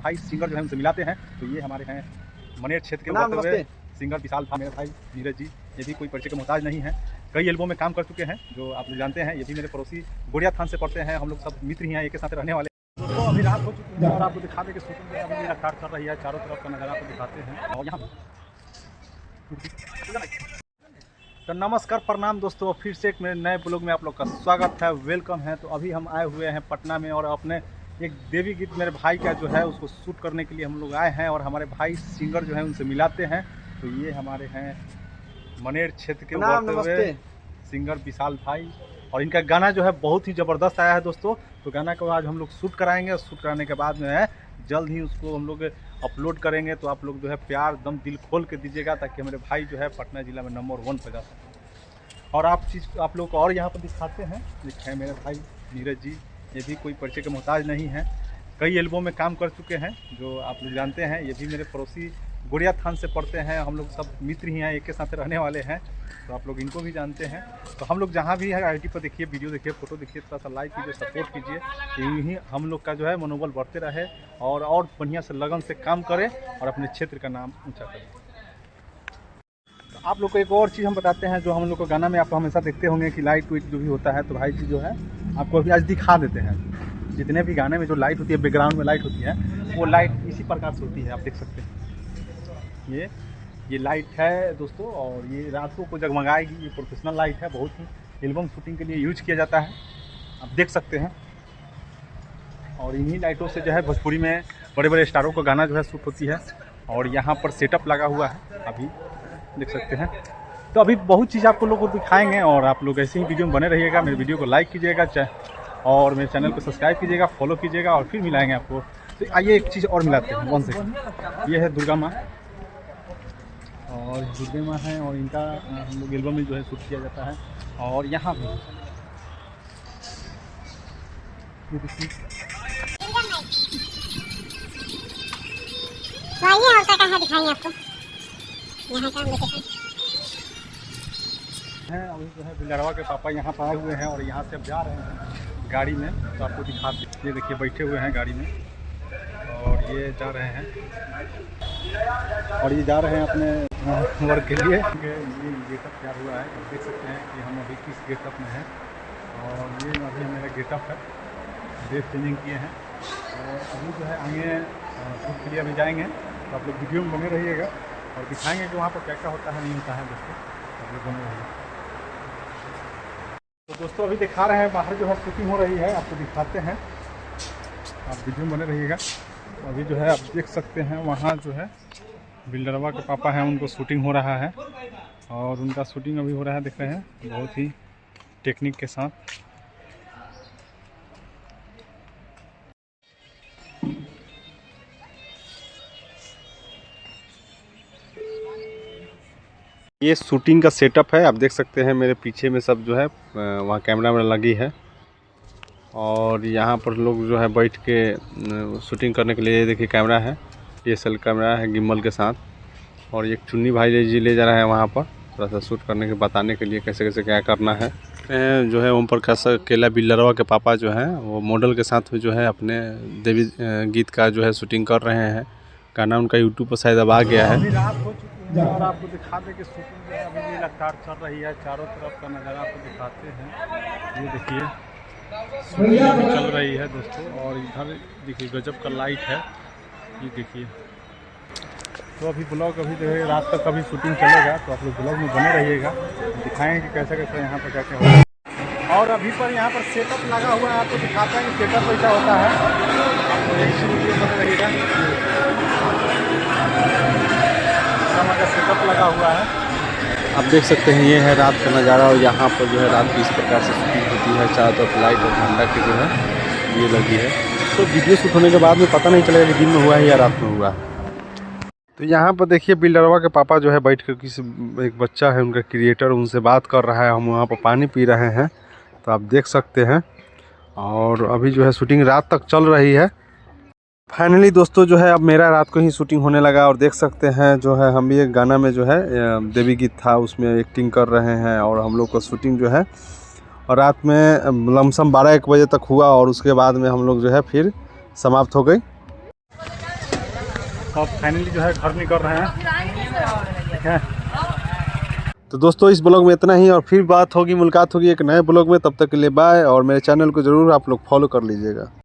भाई सिंगर जो है उनसे मिलाते हैं। तो ये हमारे हैं मनेर क्षेत्र के उभरते हुए सिंगर विशाल भाई, मेरे भाई नीरज जी। ये भी कोई परिचय के मोहताज नहीं है, कई एल्बम में काम कर चुके हैं जो आप लोग जानते हैं। ये भी मेरे पड़ोसी गोड़िया थान से पढ़ते हैं, हम लोग सब मित्र ही हैं, एक के साथ रहने वाले। दोस्तों अभी रात हो चुकी है और आपको दिखा दें कि शूटिंग में अभी लगातार चल रही है, चारों तरफ का नज़ारा आपको दिखाते हैं। और यहाँ तो नमस्कार प्रणाम दोस्तों, फिर से एक मेरे नए ब्लॉग में आप लोग का स्वागत है, वेलकम है। तो अभी हम आए हुए हैं पटना में और अपने एक देवी गीत मेरे भाई का जो है उसको शूट करने के लिए हम लोग आए हैं और हमारे भाई सिंगर जो है उनसे मिलाते हैं। तो ये हमारे हैं मनेर क्षेत्र के उभरते हुए सिंगर विशाल भाई, और इनका गाना जो है बहुत ही ज़बरदस्त आया है दोस्तों। तो गाना को आज हम लोग शूट कराएंगे, शूट कराने के बाद में है जल्द ही उसको हम लोग अपलोड करेंगे। तो आप लोग जो है प्यार दम दिल खोल के दीजिएगा ताकि हमारे भाई जो है पटना ज़िला में नंबर 1 पर जा सकें। और आप लोग को और यहाँ पर दिखाते हैं, है मेरे भाई नीरज जी। ये भी कोई परिचय के मोहताज नहीं है, कई एल्बम में काम कर चुके हैं जो आप लोग जानते हैं। ये भी मेरे पड़ोसी गोड़िया थान से पढ़ते हैं, हम लोग सब मित्र ही हैं, एक के साथ रहने वाले हैं। तो आप लोग इनको भी जानते हैं। तो हम लोग जहाँ भी है आईटी पर देखिए, वीडियो देखिए, फोटो देखिए, थोड़ा सा लाइक कीजिए, सपोर्ट कीजिए। यही हम लोग का जो है मनोबल बढ़ते रहे और बढ़िया से लगन से काम करें और अपने क्षेत्र का नाम ऊँचा करें। तो आप लोग को एक और चीज़ हम बताते हैं जो हम लोग को गाना में आप हमेशा देखते होंगे कि लाइट वाइट जो भी होता है। तो भाई जी जो है आपको अभी आज दिखा देते हैं, जितने भी गाने में जो लाइट होती है, बैकग्राउंड में लाइट होती है, वो लाइट इसी प्रकार से होती है। आप देख सकते हैं ये लाइट है दोस्तों, और ये रातों को जगमगाएगी। ये प्रोफेशनल लाइट है, बहुत ही एल्बम शूटिंग के लिए यूज किया जाता है, आप देख सकते हैं। और इन्हीं लाइटों से जो है भोजपुरी में बड़े बड़े स्टारों का गाना जो है शूट होती है। और यहाँ पर सेटअप लगा हुआ है, अभी देख सकते हैं। तो अभी बहुत चीज़ आपको लोगों को दिखाएंगे और आप लोग ऐसे ही वीडियो में बने रहिएगा। मेरे वीडियो को लाइक कीजिएगा और मेरे चैनल को सब्सक्राइब कीजिएगा, फॉलो कीजिएगा, और फिर मिलाएंगे आपको। तो आइए एक चीज़ और मिलाते हैं, 1 सेकंड। ये है दुर्गा माँ, और दुर्गा माँ हैं और इनका हम लोग एल्बम में जो है शूट किया जाता है। और यहाँ भी ये देखिए, तो आइए और क्या दिखाएंगे आपको यहाँ का लोकेशन है। अभी जो है बिलरवा के पापा यहाँ पर आए हुए हैं और यहाँ से अब जा रहे हैं गाड़ी में। तो आपको दिखा दें, ये देखिए बैठे हुए हैं गाड़ी में और ये जा रहे हैं, और ये जा रहे हैं अपने वर्क के लिए। ये गेटअप तैयार हुआ है, आप देख सकते हैं कि हम अभी किस गेटअप में हैं। और ये अभी मेरा गेटअप है, ड्रेस चेंजिंग किए हैं और अभी जो है आगे शूट के लिए अभी जाएंगे। तो आप लोग वीडियो में बने रहिएगा और दिखाएंगे कि वहाँ पर क्या क्या होता है, नहीं होता है दोस्तों, आप लोग बने रहिए। तो दोस्तों अभी दिखा रहे हैं बाहर जो है शूटिंग हो रही है, आपको दिखाते हैं, आप वीडियो में बने रहिएगा। अभी जो है आप देख सकते हैं वहाँ जो है बिल्डरवा के पापा हैं, उनको शूटिंग हो रहा है और उनका शूटिंग अभी हो रहा है, देख रहे हैं, बहुत ही टेक्निक के साथ। ये शूटिंग का सेटअप है, आप देख सकते हैं मेरे पीछे में सब जो है वहाँ कैमरा में लगी है। और यहाँ पर लोग जो है बैठ के शूटिंग करने के लिए, देखिए कैमरा है, DSLR कैमरा है गिम्बल के साथ। और एक चुन्नी भाई जी ले जा रहा है वहाँ पर थोड़ा सा शूट करने के, बताने के लिए कैसे कैसे क्या करना है। जो है ओम प्रकाश केला बिल्लरवा के पापा जो हैं वो मॉडल के साथ जो है अपने देवी गीत का जो है शूटिंग कर रहे हैं। गाना उनका यूट्यूब पर शायद अब आ गया है। अभी रात हो चुकी है और आपको दिखा दें कि शूटिंग जो है अभी भी लगातार चल रही है, चारों तरफ का नज़ारा आपको दिखाते हैं। ये देखिए शूटिंग चल रही है दोस्तों, और इधर देखिए गजब का लाइट है, ये देखिए। तो अभी ब्लॉग अभी जो है रात तक अभी शूटिंग चलेगा, तो आप लोग ब्लॉग में बने रहिएगा, दिखाएंगे कि कैसे कैसे यहाँ पर क्या क्या होगा। और अभी पर यहाँ पर सेटअप लगा हुआ है, आपको दिखाते हैं कि सेटअप कैसा होता है, आपको इसी वीडियो में बने रहिएगा। का सेटअप लगा हुआ है, आप देख सकते हैं, ये है रात का नज़ारा। और यहाँ पर जो है रात की इस प्रकार से शूटिंग होती है, चारों तरफ लाइट और ठंडा की जो है ये लगी है। तो वीडियो शूट होने के बाद में पता नहीं चलेगा कि दिन में हुआ है या रात में हुआ है। तो यहाँ पर देखिए बिल्डरवा के पापा जो है बैठ कर किसी एक बच्चा है उनका क्रिएटर, उनसे बात कर रहा है, हम वहाँ पर पानी पी रहे हैं, तो आप देख सकते हैं। और अभी जो है शूटिंग रात तक चल रही है। फाइनली दोस्तों जो है अब मेरा रात को ही शूटिंग होने लगा, और देख सकते हैं जो है हम भी एक गाना में जो है देवी गीत था उसमें एक्टिंग कर रहे हैं। और हम लोग का शूटिंग जो है और रात में लमसम 12-1 बजे तक हुआ, और उसके बाद में हम लोग जो है फिर समाप्त हो गई। अब फाइनली जो है घर निकल रहे हैं, ठीक है। तो दोस्तों इस ब्लॉग में इतना ही, और फिर बात होगी, मुलाकात होगी एक नए ब्लॉग में। तब तक के लिए बाय, और मेरे चैनल को ज़रूर आप लोग फॉलो कर लीजिएगा।